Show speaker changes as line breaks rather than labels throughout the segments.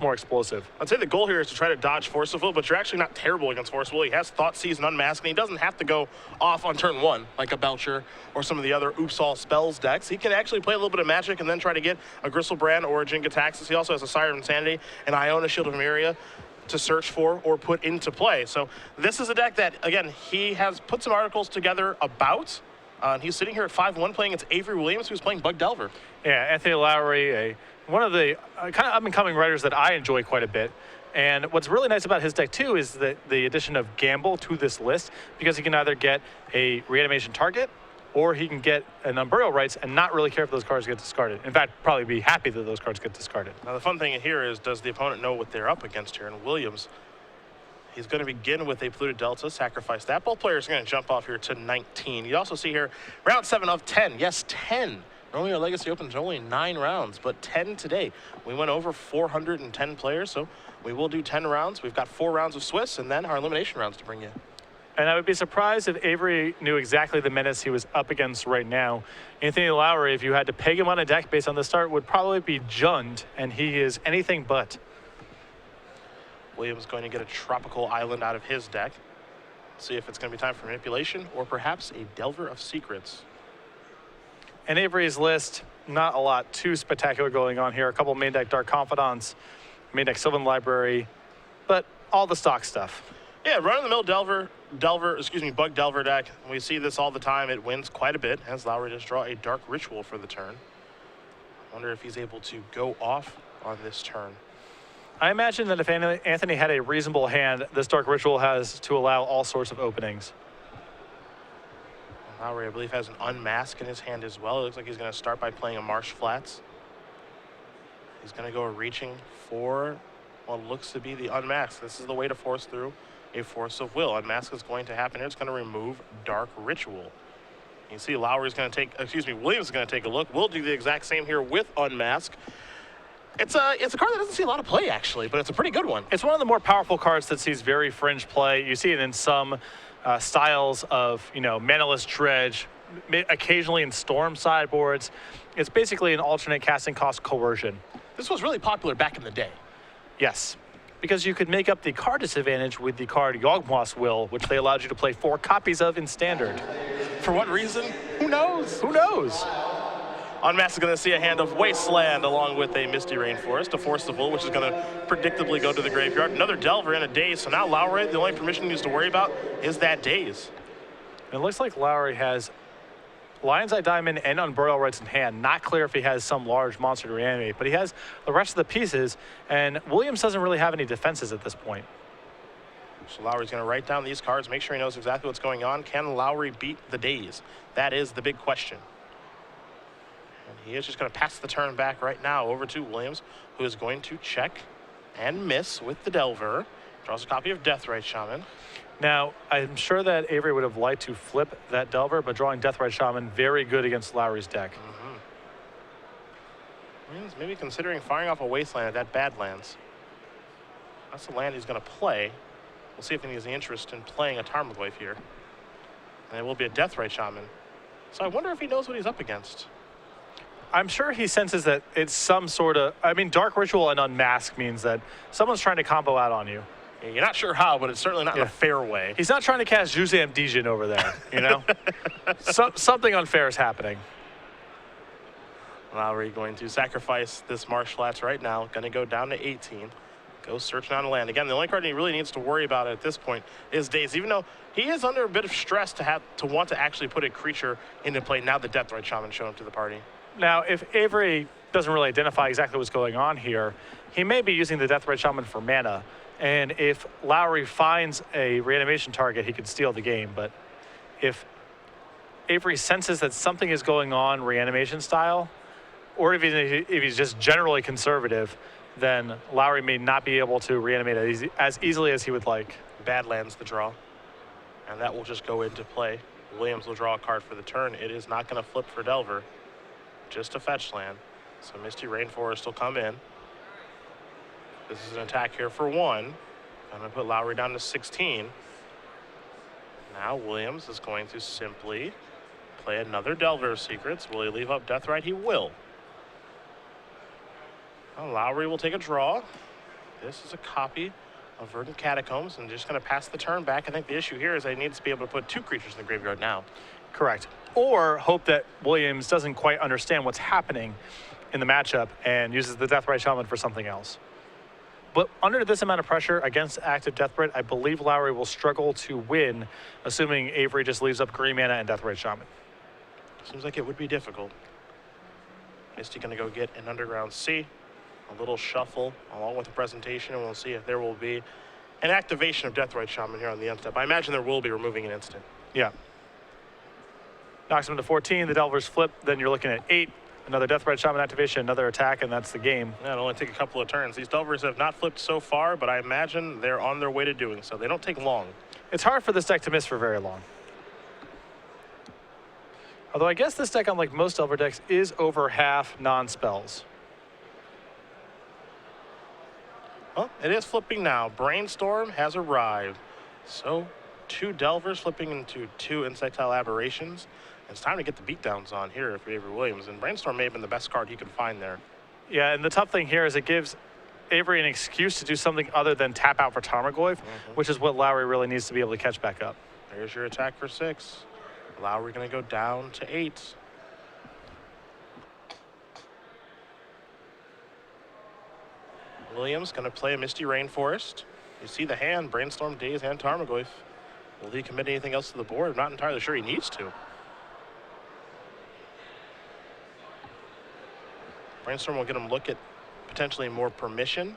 more explosive.
I'd say the goal here is to try to dodge Force of Will, but you're actually not terrible against Force of Will. He has Thoughtseize and Unmask, and he doesn't have to go off on turn 1 like a Belcher or some of the other Oops All Spells decks. He can actually play a little bit of Magic and then try to get a Gristlebrand or a Jin-Gitaxias. He also has a Sire of Insanity and Iona Shield of Myria to search for or put into play. So this is a deck that, again, he has put some articles together about. And he's sitting here at 5-1 playing against Avery Williams, who's playing Bug Delver.
Yeah, Anthony Lowry, one of the kind of up-and-coming writers that I enjoy quite a bit. And what's really nice about his deck, too, is that the addition of Gamble to this list, because he can either get a reanimation target or he can get an Unburial Rights and not really care if those cards get discarded. In fact, probably be happy that those cards get discarded.
Now, the fun thing here is, does the opponent know what they're up against here? And Williams, he's going to begin with a Polluted Delta, sacrifice that. Both players are going to jump off here to 19. You also see here, round 7 of 10. Yes, 10. Normally our Legacy Opens are only 9 rounds, but 10 today. We went over 410 players, so we will do 10 rounds. We've got 4 rounds of Swiss, and then our elimination rounds to bring you.
And I would be surprised if Avery knew exactly the menace he was up against right now. Anthony Lowry, if you had to peg him on a deck based on the start, would probably be Jund, and he is anything but.
Williams going to get a Tropical Island out of his deck. See if it's going to be time for manipulation or perhaps a Delver of Secrets.
And Avery's list, not a lot too spectacular going on here. A couple main deck Dark Confidants, main deck Sylvan Library, but all the stock stuff.
Yeah, run-of-the-mill Bug Delver deck. We see this all the time. It wins quite a bit. As Lowry does draw a Dark Ritual for the turn. Wonder if he's able to go off on this turn.
I imagine that if Anthony had a reasonable hand, this Dark Ritual has to allow all sorts of openings.
Lowry, I believe, has an Unmask in his hand as well. It looks like he's going to start by playing a Marsh Flats. He's going to go reaching for what looks to be the Unmask. This is the way to force through a Force of Will. Unmask is going to happen here. It's going to remove Dark Ritual. You see Lowry's going to take, Williams is going to take a look. We'll do the exact same here with Unmask. It's a card that doesn't see a lot of play, actually, but it's a pretty good one.
It's one of the more powerful cards that sees very fringe play. You see it in some styles of, Manaless Dredge, occasionally in Storm sideboards. It's basically an alternate casting cost coercion.
This was really popular back in the day.
Yes, because you could make up the card disadvantage with the card Yawgmoth's Will, which they allowed you to play 4 copies of in Standard.
For what reason? Who knows?
Who knows?
Unmask is going to see a hand of Wasteland along with a Misty Rainforest, a Force of Will, which is going to predictably go to the graveyard. Another Delver and a Daze. So now Lowry, the only permission he needs to worry about is that Daze.
It looks like Lowry has Lion's Eye Diamond and Unburial Rights in hand. Not clear if he has some large monster to reanimate, but he has the rest of the pieces, and Williams doesn't really have any defenses at this point.
So Lowry's going to write down these cards, make sure he knows exactly what's going on. Can Lowry beat the Daze? That is the big question. And he is just going to pass the turn back right now over to Williams, who is going to check and miss with the Delver. Draws a copy of Deathrite Shaman.
Now, I'm sure that Avery would have liked to flip that Delver, but drawing Deathrite Shaman, very good against Lowry's deck.
Williams maybe considering firing off a Wasteland at that Badlands. That's the land he's going to play. We'll see if he has any interest in playing a Tarmogoyf here. And it will be a Deathrite Shaman. So I wonder if he knows what he's up against.
I'm sure he senses that it's some sort of, Dark Ritual and Unmask means that someone's trying to combo out on you.
You're not sure how, but it's certainly not in a fair way.
He's not trying to cast Juzam Dijin over there, something unfair is happening.
Lowry going to sacrifice this Marsh Flats right now. Going to go down to 18. Go searching on land. Again, the only card he really needs to worry about at this point is Daze, even though he is under a bit of stress to want to actually put a creature into play now that Deathrite Shaman showed up to the party.
Now, if Avery doesn't really identify exactly what's going on here, he may be using the Deathrite Shaman for mana. And if Lowry finds a reanimation target, he could steal the game. But if Avery senses that something is going on reanimation style, or even if he's just generally conservative, then Lowry may not be able to reanimate as easily as he would like.
Badlands the draw. And that will just go into play. Williams will draw a card for the turn. It is not going to flip for Delver. Just a fetch land. So Misty Rainforest will come in. This is an attack here for 1. I'm going to put Lowry down to 16. Now Williams is going to simply play another Delver of Secrets. Will he leave up Deathrite? He will. Now Lowry will take a draw. This is a copy of Verdant Catacombs, and just going to pass the turn back. I think the issue here is they need to be able to put 2 creatures in the graveyard now.
Correct. Or hope that Williams doesn't quite understand what's happening in the matchup and uses the Deathrite Shaman for something else. But under this amount of pressure against active Deathrite, I believe Lowry will struggle to win, assuming Avery just leaves up green mana and Deathrite Shaman.
Seems like it would be difficult. Misty going to go get an Underground Sea, a little shuffle along with the presentation, and we'll see if there will be an activation of Deathrite Shaman here on the end step. I imagine there will be removing an instant.
Yeah. Knocks him to 14, the Delvers flip, then you're looking at 8. Another Deathrite Shaman activation, another attack, and that's the game.
Yeah, it'll only take a couple of turns. These Delvers have not flipped so far, but I imagine they're on their way to doing so. They don't take long.
It's hard for this deck to miss for very long. Although I guess this deck, unlike most Delver decks, is over half non-spells.
Well, it is flipping now. Brainstorm has arrived. So 2 Delvers flipping into 2 Insectile Aberrations. It's time to get the beatdowns on here for Avery Williams, and Brainstorm may have been the best card he could find there.
Yeah, and the tough thing here is it gives Avery an excuse to do something other than tap out for Tarmogoyf, which is what Lowry really needs to be able to catch back up.
There's your attack for 6. Lowry going to go down to 8. Williams going to play a Misty Rainforest. You see the hand, Brainstorm, Daze, and Tarmogoyf. Will he commit anything else to the board? I'm not entirely sure he needs to. Brainstorm will get him look at potentially more permission.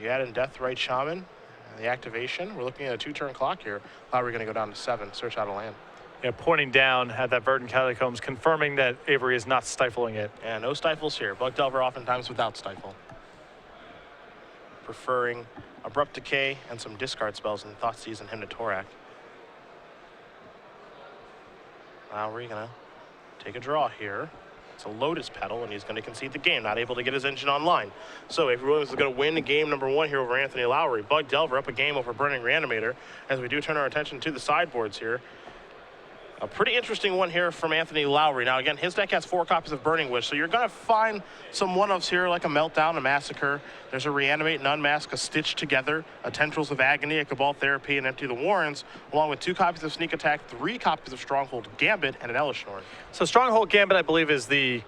You add in Deathrite Shaman, and the activation. We're looking at a 2-turn clock here. Lowry going to go down to 7, search out a land.
Yeah, pointing down at that Verdant Catacombs, confirming that Avery is not stifling it.
And no stifles here. Bug Delver oftentimes without stifle. Preferring Abrupt Decay and some discard spells in Thoughtseize and Hymn to Torak. Lowry going to take a draw here. It's a Lotus Petal, and he's going to concede the game, not able to get his engine online. So Avery Williams is going to win game number 1 here over Anthony Lowry. Bug Delver up a game over Burning Reanimator, as we do turn our attention to the sideboards here. A pretty interesting one here from Anthony Lowry. Now, again, his deck has 4 copies of Burning Wish, so you're going to find some one-offs here, like a Meltdown, a Massacre. There's a Reanimate and Unmask, a Stitch Together, a Tendrils of Agony, a Cabal Therapy, and Empty the Warrens, along with 2 copies of Sneak Attack, 3 copies of Stronghold Gambit, and an Elishnorn.
So Stronghold Gambit, I believe, is the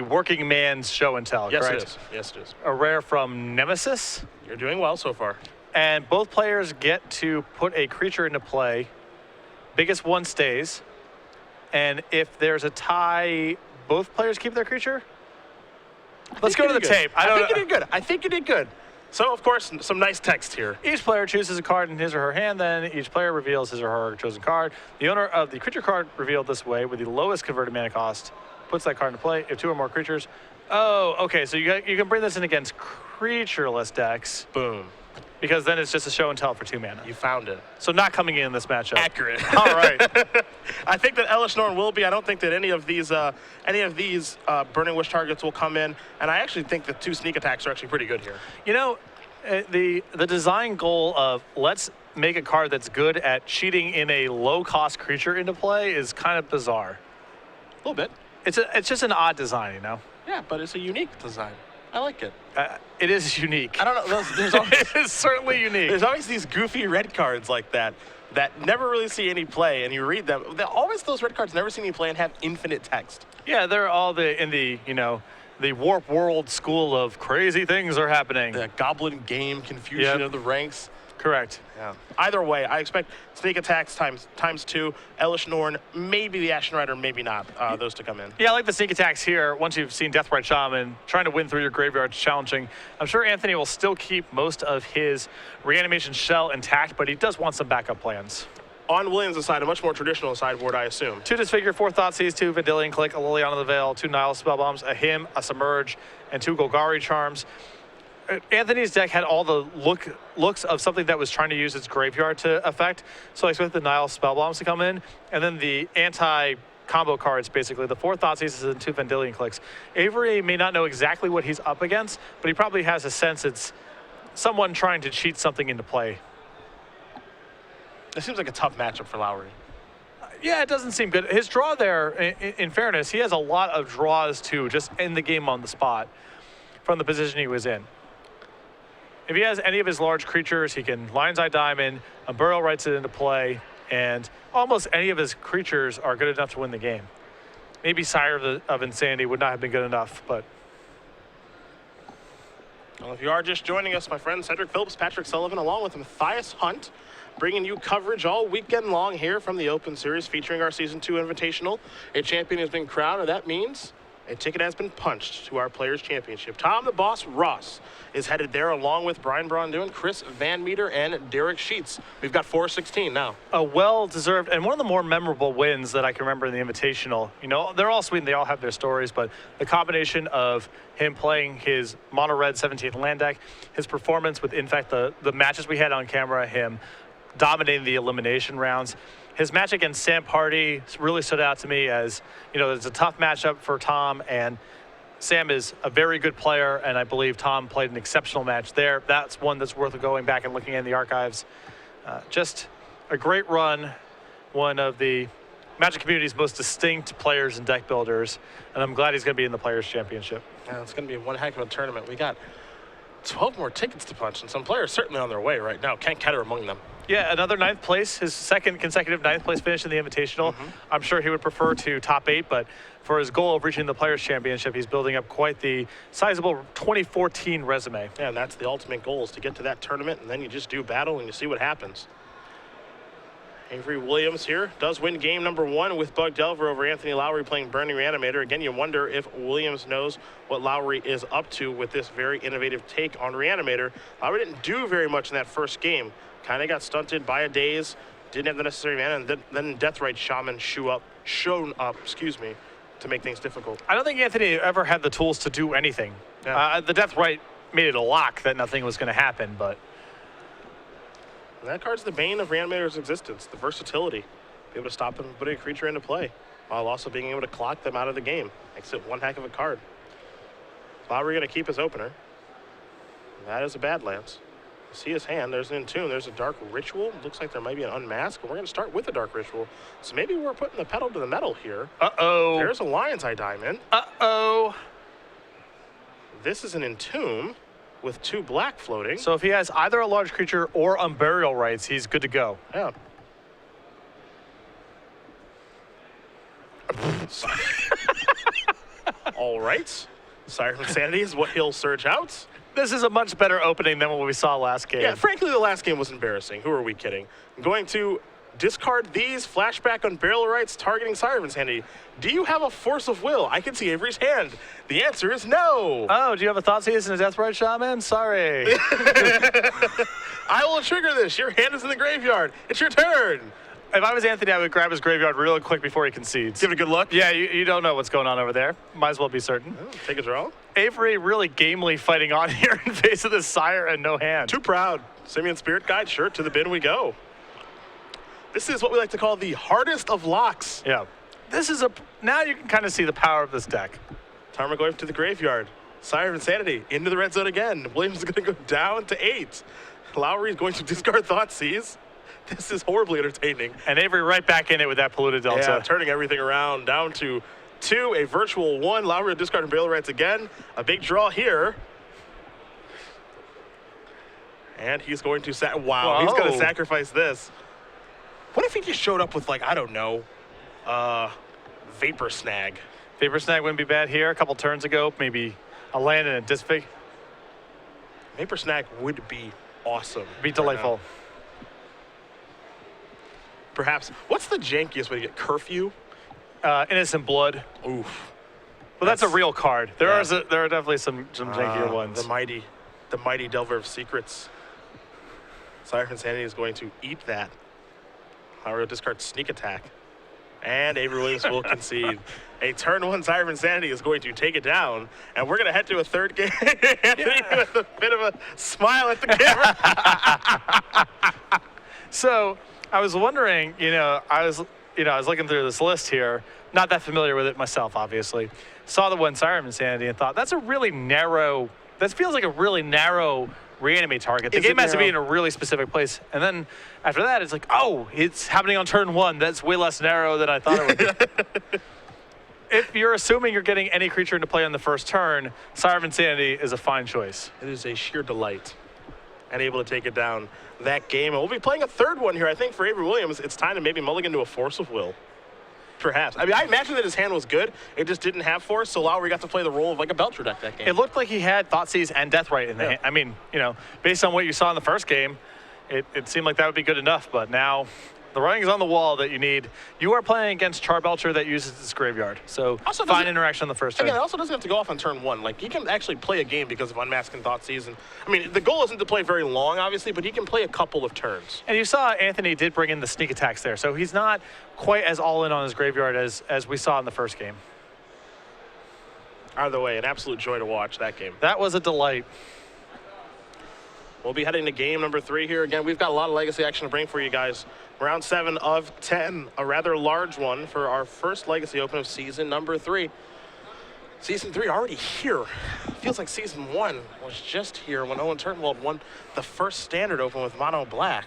working man's show and tell,
yes,
correct?
It is. Yes, it is.
A rare from Nemesis.
You're doing well so far.
And both players get to put a creature into play. Biggest one stays. And if there's a tie, both players keep their creature? Let's go to the tape.
I think you did good. I think you did good. So, of course, some nice text here.
Each player chooses a card in his or her hand, then each player reveals his or her chosen card. The owner of the creature card revealed this way with the lowest converted mana cost puts that card into play. If 2 or more creatures. Oh, okay, so you can bring this in against creatureless decks.
Boom.
Because then it's just a show and tell for 2 mana.
You found it.
So not coming in this matchup.
Accurate.
All right.
I think that Elishnorn will be. I don't think that any of these Burning Wish targets will come in. And I actually think the 2 sneak attacks are actually pretty good here.
You know, the design goal of let's make a card that's good at cheating in a low-cost creature into play is kind of bizarre.
A little bit.
It's just an odd design, you know?
Yeah, but it's a unique design. I like it.
It is unique.
I don't know. There's always,
it is certainly unique.
There's always these goofy red cards like that never really see any play, and you read them. Always those red cards never see any play and have infinite text.
Yeah, they're all in the Warp World school of crazy things are happening.
The Goblin Game confusion of the ranks.
Correct.
Yeah. Either way, I expect sneak attacks times 2, Elishnorn, maybe the Ashen Rider, maybe not, those to come in.
Yeah, I like the sneak attacks here. Once you've seen Deathrite Shaman, trying to win through your graveyard is challenging. I'm sure Anthony will still keep most of his Reanimation Shell intact, but he does want some backup plans.
On Williams' side, a much more traditional sideboard, I assume.
2 Disfigure, 4 Thoughtseize, 2 Vendilion Click, a Liliana the Veil, 2 Nile Spellbombs, a Hymn, a Submerge, and 2 Golgari Charms. Anthony's deck had all the looks of something that was trying to use its graveyard to affect. So I expect the Nile Spellbombs to come in. And then the anti-combo cards, basically, the 4 Thoughtseizes and 2 Vendilion Clicks. Avery may not know exactly what he's up against, but he probably has a sense it's someone trying to cheat something into play.
It seems like a tough matchup for Lowry.
Yeah, it doesn't seem good. His draw there, in fairness, he has a lot of draws, too, just in the game on the spot from the position he was in. If he has any of his large creatures, he can Lion's Eye Diamond, Burial Rights it into play, and almost any of his creatures are good enough to win the game. Maybe Sire of Insanity would not have been good enough, but...
Well, if you are just joining us, my friend Cedric Phillips, Patrick Sullivan, along with Matthias Hunt, bringing you coverage all weekend long here from the Open Series featuring our Season 2 Invitational. A champion has been crowned, and that means a ticket has been punched to our Players' Championship. Tom the Boss Ross is headed there along with Brian Braun-Duin, Chris Van Meter, and Derek Sheets. We've got 416 now. A
well-deserved and one of the more memorable wins that I can remember in the Invitational. You know, they're all sweet and they all have their stories, but the combination of him playing his mono-red 17th land deck, his performance with, in fact, the matches we had on camera, him dominating the elimination rounds. His match against Sam Party really stood out to me as, you know, it's a tough matchup for Tom, and Sam is a very good player, and I believe Tom played an exceptional match there. That's one that's worth going back and looking in the archives. Just a great run, one of the Magic community's most distinct players and deck builders, and I'm glad he's going to be in the Players' Championship.
Yeah, it's going to be one heck of a tournament. We got 12 more tickets to punch, and some players certainly on their way right now. Kent Ketter among them.
Yeah, another 9th place, his second consecutive 9th place finish in the Invitational. I'm sure he would prefer to top 8, but for his goal of reaching the Players' Championship, he's building up quite the sizable 2014 resume.
Yeah, and that's the ultimate goal, is to get to that tournament, and then you just do battle and you see what happens. Avery Williams here does win game number 1 with Bug Delver over Anthony Lowry playing Burning Reanimator. Again, you wonder if Williams knows what Lowry is up to with this very innovative take on Reanimator. Lowry didn't do very much in that first game. Kind of got stunted by a daze, didn't have the necessary mana, and then Deathrite Shaman shown up, to make things difficult.
I don't think Anthony ever had the tools to do anything. Yeah. The Deathrite made it a lock that nothing was going to happen, but...
And that card's the bane of Reanimator's existence, the versatility. Be able to stop them putting a creature into play, while also being able to clock them out of the game. Makes it one heck of a card. Lowry going to keep his opener. And that is a Badlands. See his hand, there's an Entomb, there's a Dark Ritual. Looks like there might be an Unmask, and we're going to start with a Dark Ritual. So maybe we're putting the pedal to the metal here.
Uh-oh.
There's a Lion's Eye Diamond.
Uh-oh.
This is an Entomb with 2 black floating.
So if he has either a large creature or Unburial Rights, he's good to go.
Yeah. All right. Sire of Insanity is what he'll search out.
This is a much better opening than what we saw last game.
Yeah, frankly, the last game was embarrassing. Who are we kidding? I'm going to discard these, flashback on Burial Rights, targeting Sire of Insanity. Do you have a Force of Will? I can see Avery's hand. The answer is no.
Oh, do you have a Thoughtseize and a Deathrite Shaman? Sorry.
I will trigger this. Your hand is in the graveyard. It's your turn.
If I was Anthony, I would grab his graveyard real quick before he concedes.
Give it a good look.
Yeah, you don't know what's going on over there. Might as well be certain.
Oh, take a draw.
Avery really gamely fighting on here in face of this Sire and no hand.
Too proud. Simian Spirit Guide, sure, to the bin we go. This is what we like to call the hardest of locks.
Yeah. This is now you can kind of see the power of this deck.
Tarmogoyf to the graveyard. Sire of Insanity into the red zone again. Williams is going to go down to 8. Lowry is going to discard Thoughtseize. This is horribly entertaining.
And Avery right back in it with that Polluted Delta.
Yeah, turning everything around, down to 2, a virtual 1. Lowry will discard and Burial Rights again. A big draw here. And he's going to he's going to sacrifice this. What if he just showed up with, like, I don't know, Vapor Snag?
Vapor Snag wouldn't be bad here. A couple turns ago, maybe a land and a Disfig.
Vapor Snag would be awesome.
Be delightful.
Perhaps. What's the jankiest way to get Curfew?
Innocent Blood.
Oof.
Well, that's a real card. There are definitely some jankier ones.
The mighty Delver of Secrets. Sire of Insanity is going to eat that. Lowry will discard Sneak Attack. And Avery Williams will concede. A turn 1 Sire of Insanity is going to take it down. And we're going to head to a third game. Anthony with a bit of a smile at the camera.
So I was wondering, I was looking through this list here, not that familiar with it myself, obviously. Saw the one Sire of Insanity and thought, that feels like a really narrow reanimate target. The game has to be in a really specific place. And then after that, it's like, oh, it's happening on turn 1. That's way less narrow than I thought it would be. If you're assuming you're getting any creature into play on the first turn, Sire of Insanity is a fine choice.
It is a sheer delight. and able to take it down that game. And we'll be playing a third one here, I think, for Avery Williams. It's time to maybe mulligan to a Force of Will. Perhaps. I mean, I imagine that his hand was good. It just didn't have Force, so Lowry got to play the role of like a Belcher deck that game.
It looked like he had Thoughtseize and Deathrite in the hand. I mean, you know, based on what you saw in the first game, it seemed like that would be good enough, but now the writing is on the wall that you need. You are playing against Charbelcher that uses this graveyard, so also fine interaction on the first turn.
Again, it also doesn't have to go off on turn one. Like, he can actually play a game because of Unmasking Thoughtseize. And I mean, the goal isn't to play very long, obviously, but he can play a couple of turns.
And you saw Anthony did bring in the sneak attacks there, so he's not quite as all in on his graveyard as we saw in the first game.
Either way, an absolute joy to watch that game.
That was a delight.
We'll be heading to game number 3 here. Again, we've got a lot of Legacy action to bring for you guys. Round 7 of 10, a rather large one for our first Legacy Open of season number 3. Season 3 already here. Feels like season 1 was just here when Owen Turnwald won the first Standard Open with Mono Black.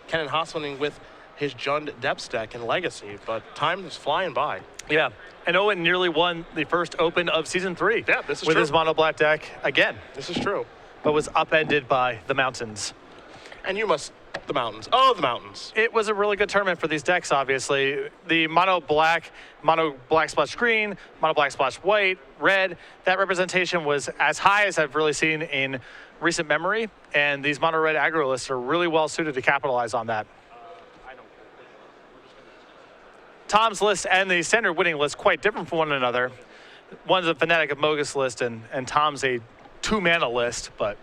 Kenan Haas with his Jund Depths deck in Legacy, but time is flying by.
Yeah, and Owen nearly won the first Open of season 3.
Yeah, this is
with
true.
his Mono Black deck again.
This is true.
But was upended by the mountains.
And you must, the mountains. Oh, the mountains.
It was a really good tournament for these decks, obviously. The Mono Black splash green, Mono Black splash white, red, that representation was as high as I've really seen in recent memory. And these Mono Red aggro lists are really well suited to capitalize on that. Tom's list and the standard winning list quite different from one another. One's a Fanatic of Mogus list and Tom's a 2-mana list, but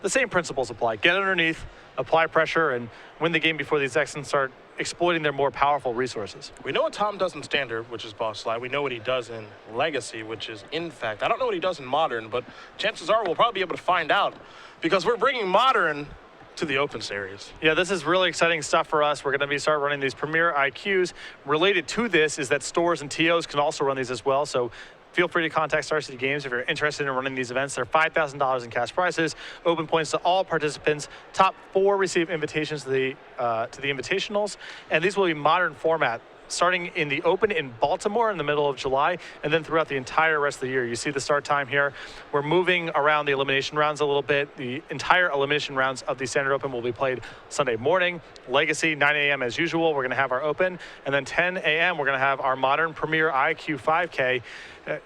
the same principles apply. Get underneath, apply pressure, and win the game before these decks can start exploiting their more powerful resources.
We know what Tom does in Standard, which is Boss Slide. We know what he does in Legacy, which is Infect. I don't know what he does in Modern, but chances are we'll probably be able to find out because we're bringing Modern to the Open Series.
Yeah, this is really exciting stuff for us. We're going to start running these Premier IQs. Related to this is that stores and TOs can also run these as well, so feel free to contact Star City Games if you're interested in running these events. They're $5,000 in cash prizes, open points to all participants. Top 4 receive invitations to the invitationals, and these will be modern format, starting in the Open in Baltimore in the middle of July, and then throughout the entire rest of the year. You see the start time here. We're moving around the elimination rounds a little bit. The entire elimination rounds of the Standard Open will be played Sunday morning. Legacy, 9 a.m. as usual. We're going to have our Open, and then 10 a.m. we're going to have our Modern Premier IQ 5K.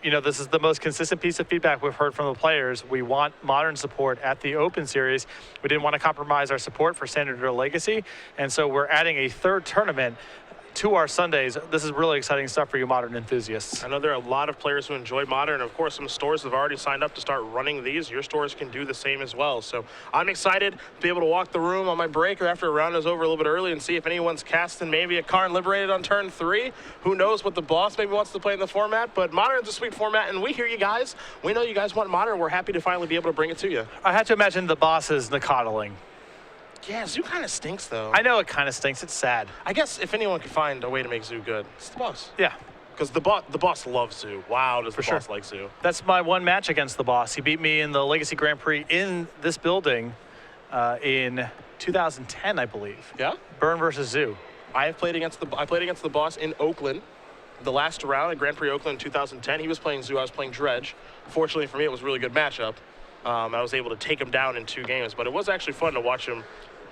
You know, this is the most consistent piece of feedback we've heard from the players. We want Modern support at the Open Series. We didn't want to compromise our support for Standard or Legacy, and so we're adding a third tournament to our Sundays. This is really exciting stuff for you Modern enthusiasts.
I know there are a lot of players who enjoy Modern. Of course, some stores have already signed up to start running these. Your stores can do the same as well. So I'm excited to be able to walk the room on my break or after a round is over a little bit early and see if anyone's casting maybe a Karn Liberated on turn 3. Who knows what the boss maybe wants to play in the format, but Modern's a sweet format, and we hear you guys. We know you guys want Modern. We're happy to finally be able to bring it to you.
I have to imagine the boss is Nicodeling.
Yeah, Zoo kind of stinks, though.
I know it kind of stinks. It's sad.
I guess if anyone could find a way to make Zoo good, it's the boss.
Yeah.
Because the boss loves Zoo. Wow, does the boss like Zoo.
That's my one match against the boss. He beat me in the Legacy Grand Prix in this building in 2010, I believe.
Yeah?
Burn versus Zoo.
I played against the boss in Oakland. The last round at Grand Prix Oakland in 2010, he was playing Zoo, I was playing Dredge. Fortunately for me, it was a really good matchup. I was able to take him down in 2 games, but it was actually fun to watch him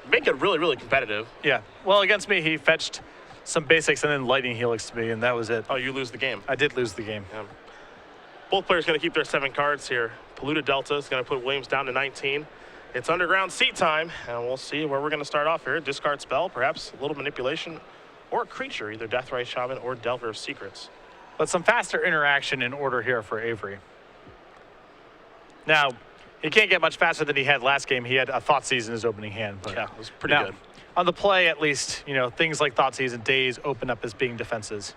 make it really, really competitive.
Yeah. Well, against me, he fetched some basics and then Lightning Helix to me, and that was it.
Oh, you lose the game.
I did lose the game.
Yeah. Both players going to keep their 7 cards here. Polluted Delta is going to put Williams down to 19. It's underground seat time, and we'll see where we're going to start off here. Discard spell, perhaps a little manipulation, or a creature, either Deathrite Shaman or Delver of Secrets.
But some faster interaction in order here for Avery. Now, he can't get much faster than he had last game. He had a Thoughtseize in his opening hand. But
yeah, it was pretty good.
On the play, at least, you know, things like Thoughtseize and Daze open up as being defenses.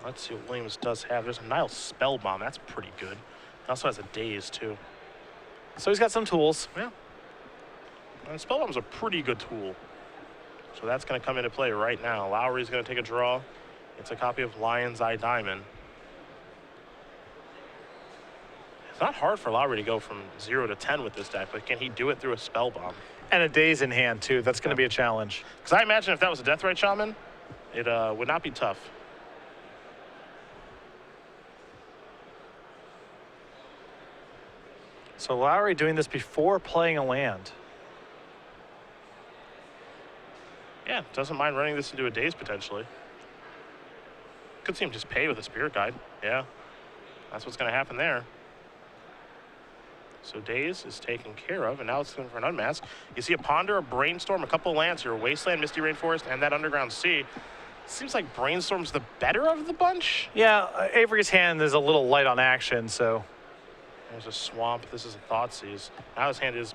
Let's see what Williams does have. There's a Nile Spellbomb. That's pretty good. He also has a Daze, too.
So he's got some tools.
Yeah. And Spellbomb's a pretty good tool. So that's going to come into play right now. Lowry's going to take a draw. It's a copy of Lion's Eye Diamond. It's not hard for Lowry to go from 0 to 10 with this deck, but can he do it through a Spell Bomb?
And a Daze in hand, too. That's going to be a challenge.
Because I imagine if that was a Deathrite Shaman, it would not be tough.
So Lowry doing this before playing a land.
Yeah, doesn't mind running this into a daze potentially. Could see him just pay with a Spirit Guide. Yeah, that's what's going to happen there. So daze is taken care of, and now it's going for an unmask. You see a Ponder, a Brainstorm, a couple lands here, Wasteland, Misty Rainforest, and that Underground Sea. Seems like Brainstorm's the better of the bunch.
Yeah, Avery's hand is a little light on action, so.
There's a Swamp. This is a Thoughtseize. Now his hand is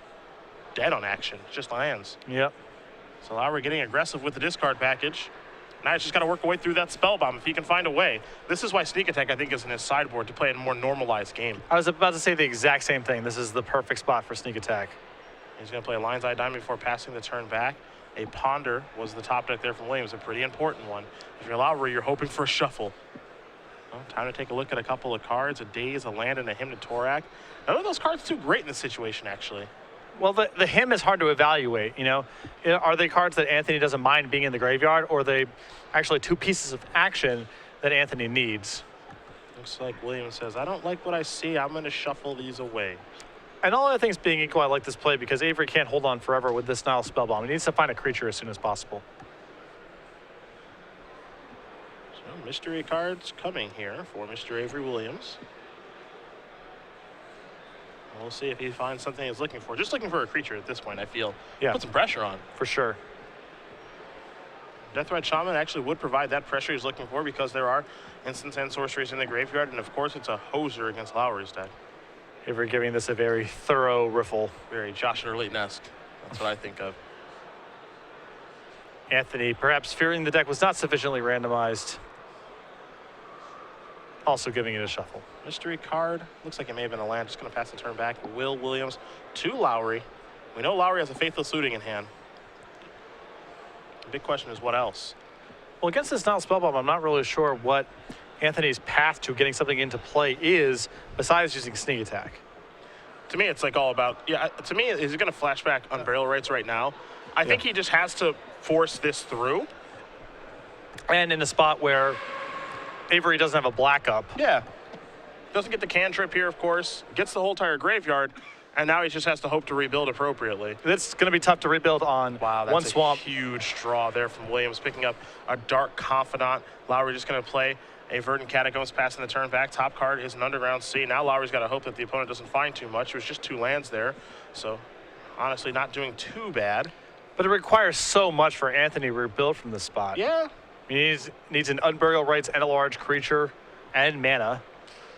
dead on action, just lands.
Yep.
So Lowry getting aggressive with the discard package. Now he's just got to work away through that Spell Bomb if he can find a way. This is why Sneak Attack, I think, is in his sideboard to play a more normalized game.
I was about to say the exact same thing. This is the perfect spot for Sneak Attack.
He's going to play a Lion's Eye Diamond before passing the turn back. A Ponder was the top deck there from Williams, a pretty important one. If you're Lowry, you're hoping for a shuffle. Well, time to take a look at a couple of cards, a Daze, a Land, and a Hymn to Torak. None of those cards too great in this situation, actually.
Well, the hymn is hard to evaluate, you know. Are they cards that Anthony doesn't mind being in the graveyard, or are they actually two pieces of action that Anthony needs?
Looks like Williams says, I don't like what I see. I'm going to shuffle these away.
And all other things being equal, I like this play because Avery can't hold on forever with this Nile Spellbomb. He needs to find a creature as soon as possible.
So mystery cards coming here for Mr. Avery Williams. We'll see if he finds something he's looking for. Just looking for a creature at this point, I feel.
Yeah.
Put some pressure on.
For sure.
Deathrat Shaman actually would provide that pressure he's looking for because there are instants and sorceries in the graveyard, and of course it's a hoser against Lowry's deck.
Avery giving this a very thorough riffle.
Very Josh Early-esque. That's what I think of.
Anthony, perhaps fearing the deck was not sufficiently randomized. Also giving it a shuffle.
Mystery card. Looks like it may have been a land. Just going to pass the turn back. Will Williams to Lowry. We know Lowry has a Faithless Looting in hand. The big question is what else?
Well, against this Nile Spellbomb, I'm not really sure what Anthony's path to getting something into play is besides using Sneak Attack.
To me, it's like all about, yeah, to me, he's going to flashback on Burial Rites right now. I think he just has to force this through.
And in a spot where Avery doesn't have a black up.
Yeah. Doesn't get the cantrip here, of course. Gets the whole entire graveyard. And now he just has to hope to rebuild appropriately.
It's going to be tough to rebuild on one swamp.
Huge draw there from Williams, picking up a Dark Confidant. Lowry just going to play a Verdant Catacombs, passing the turn back. Top card is an Underground Sea. Now Lowry's got to hope that the opponent doesn't find too much. It was just two lands there. So honestly, not doing too bad.
But it requires so much for Anthony to rebuild from this spot.
Yeah.
He needs an Unburial Rites and a large creature and mana,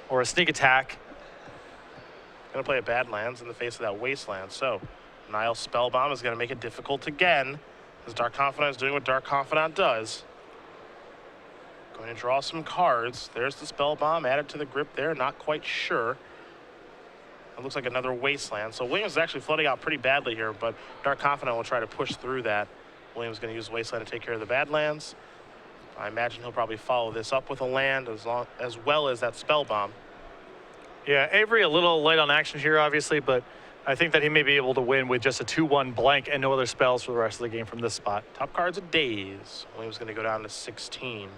or a Sneak Attack.
Going to play a Badlands in the face of that Wasteland. So Nile Spellbomb is going to make it difficult again, as Dark Confidant is doing what Dark Confidant does. Going to draw some cards. There's the Spellbomb added to the grip there. Not quite sure. It looks like another Wasteland. So Williams is actually flooding out pretty badly here, but Dark Confidant will try to push through that. Williams is going to use Wasteland to take care of the Badlands. I imagine he'll probably follow this up with a land as well as that Spellbomb.
Yeah, Avery a little late on action here, obviously, but I think that he may be able to win with just a 2-1 blank and no other spells for the rest of the game from this spot.
Top card's a Daze. Williams going to go down to 16.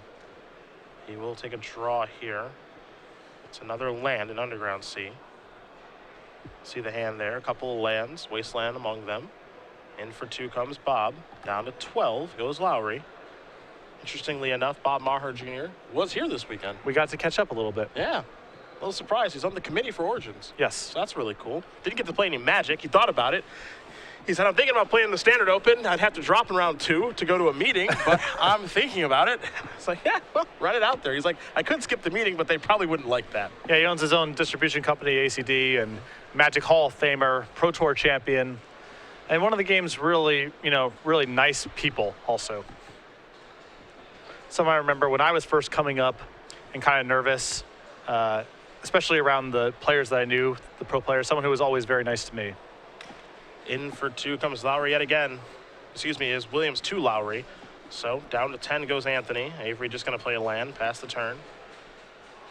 He will take a draw here. It's another land, an Underground Sea. See the hand there, a couple of lands, Wasteland among them. In for 2 comes Bob. Down to 12 goes Lowry. Interestingly enough, Bob Maher Jr. was here this weekend.
We got to catch up a little bit.
Yeah. A little surprised. He's on the committee for Origins.
Yes.
So that's really cool. Didn't get to play any Magic. He thought about it. He said, I'm thinking about playing the Standard Open. I'd have to drop in round 2 to go to a meeting, but I'm thinking about it. It's like, yeah, well, run it out there. He's like, I could skip the meeting, but they probably wouldn't like that.
Yeah, he owns his own distribution company, ACD, and Magic Hall of Famer, Pro Tour champion. And one of the game's really, really nice people also. Some I remember when I was first coming up and kind of nervous, especially around the players that I knew, the pro players, someone who was always very nice to me.
In for 2 comes Lowry yet again. Is Williams to Lowry. So down to 10 goes Anthony. Avery just going to play a land, pass the turn.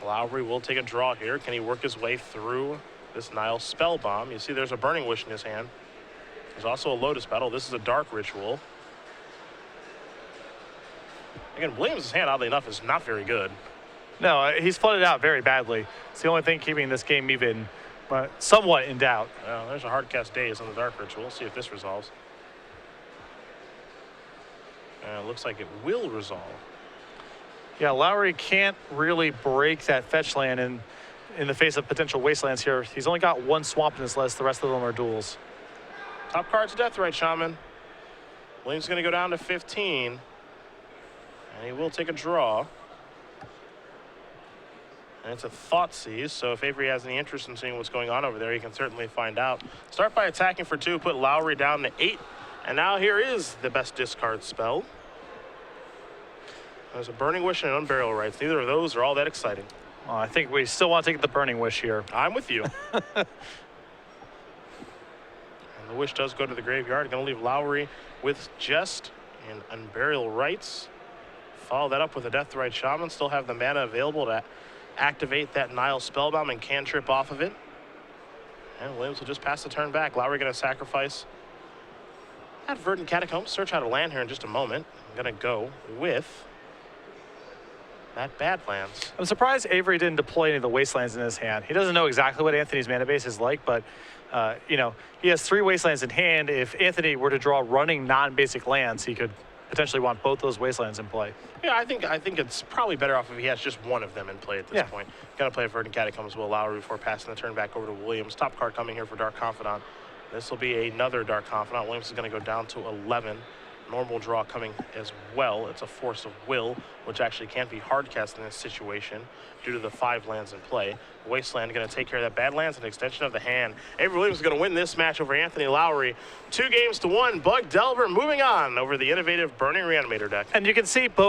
Lowry will take a draw here. Can he work his way through this Nile Spellbomb? You see there's a Burning Wish in his hand. There's also a Lotus Petal. This is a Dark Ritual. Again, Williams' hand, oddly enough, is not very good.
No, he's flooded out very badly. It's the only thing keeping this game even somewhat in doubt.
Well, there's a hard cast daze on the Dark Ritual. We'll see if this resolves. It looks like it will resolve.
Yeah, Lowry can't really break that fetch land in the face of potential wastelands here. He's only got one swamp in his list. The rest of them are duels.
Top card's Deathrite Shaman. Williams going to go down to 15. And he will take a draw. And it's a Thoughtseize, so if Avery has any interest in seeing what's going on over there, he can certainly find out. Start by attacking for 2, put Lowry down to 8. And now here is the best discard spell. There's a Burning Wish and an Unburial Rites. Neither of those are all that exciting.
Well, I think we still want to take the Burning Wish here.
I'm with you. And the Wish does go to the graveyard. Going to leave Lowry with just an Unburial Rites. Follow that up with a Deathrite Shaman. Still have the mana available to activate that Nile Spellbomb and cantrip off of it. And Williams will just pass the turn back. Lowry going to sacrifice that Verdant Catacombs. Search out a land here in just a moment. I'm going to go with that Badlands.
I'm surprised Avery didn't deploy any of the Wastelands in his hand. He doesn't know exactly what Anthony's mana base is like, but he has 3 Wastelands in hand. If Anthony were to draw running non-basic lands, he could potentially want both those Wastelands in play.
Yeah, I think it's probably better off if he has just one of them in play at this point. Gonna play a Verdant Catacombs will Lowry before passing the turn back over to Williams. Top card coming here for Dark Confidant. This will be another Dark Confidant. Williams is gonna go down to 11. Normal draw coming as well. It's a Force of Will, which actually can't be hard cast in this situation due to the 5 lands in play. Wasteland going to take care of that Badlands, an extension of the hand. Avery Williams is going to win this match over Anthony Lowry. 2-1. Bug Delver moving on over the innovative Burning Reanimator deck.
And you can see both